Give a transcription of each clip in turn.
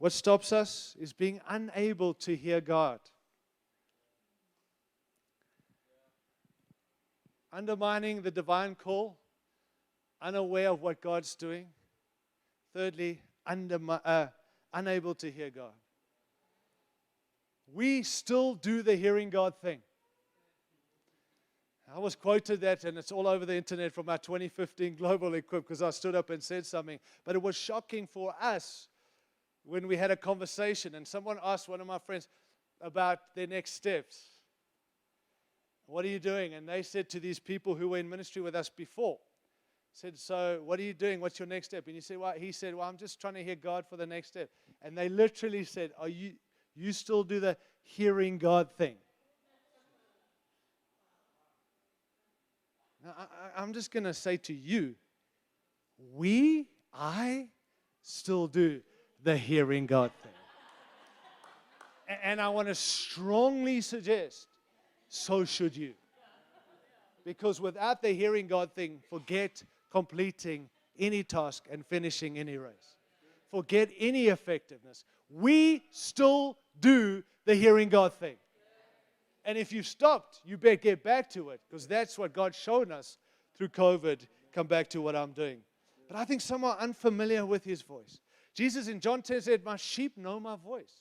What stops us is being unable to hear God. Undermining the divine call, unaware of what God's doing. Thirdly, unable to hear God. We still do the hearing God thing. I was quoted that, and it's all over the internet from our 2015 Global Equip, because I stood up and said something. But it was shocking for us when we had a conversation, and someone asked one of my friends about their next steps. What are you doing? And they said to these people who were in ministry with us before, said, so what are you doing? What's your next step? And he said, well, I'm just trying to hear God for the next step. And they literally said, you still do the hearing God thing? Now, I'm just going to say to you, I still do the hearing God thing. And I want to strongly suggest, so should you. Because without the hearing God thing, forget completing any task and finishing any race. Forget any effectiveness. We still do the hearing God thing. And if you've stopped, you better get back to it, because that's what God's shown us through COVID. Come back to what I'm doing. But I think some are unfamiliar with His voice. Jesus in John 10 said, my sheep know my voice.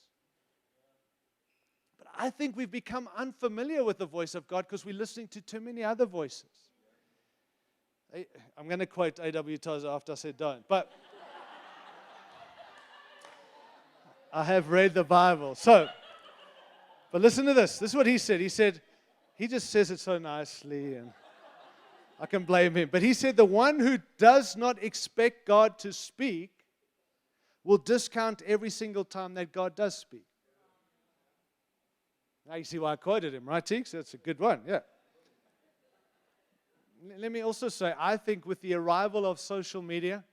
But I think we've become unfamiliar with the voice of God because we're listening to too many other voices. I'm going to quote A.W. Tozer after I said don't. But I have read the Bible. But listen to this. This is what he said. He said, he just says it so nicely, and I can blame him. But he said, the one who does not expect God to speak will discount every single time that God does speak. Now you see why I quoted him, right, Teeks? That's a good one, yeah. Let me also say, I think with the arrival of social media,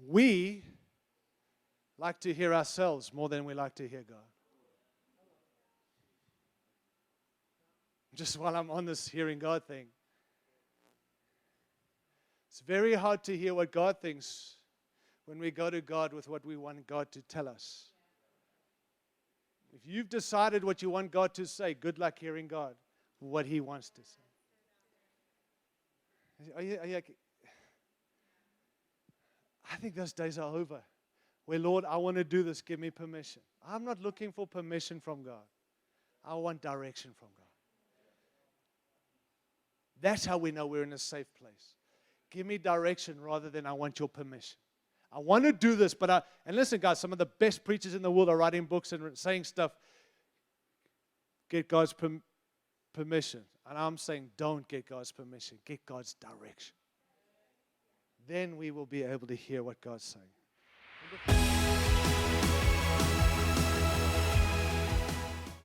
we like to hear ourselves more than we like to hear God. Just while I'm on this hearing God thing, it's very hard to hear what God thinks when we go to God with what we want God to tell us. If you've decided what you want God to say, good luck hearing God for what He wants to say. I think those days are over. Where, Lord, I want to do this, give me permission. I'm not looking for permission from God. I want direction from God. That's how we know we're in a safe place. Give me direction rather than I want your permission. I want to do this, and listen, guys, some of the best preachers in the world are writing books and saying stuff. Get God's permission. And I'm saying don't get God's permission. Get God's direction. Then we will be able to hear what God's saying.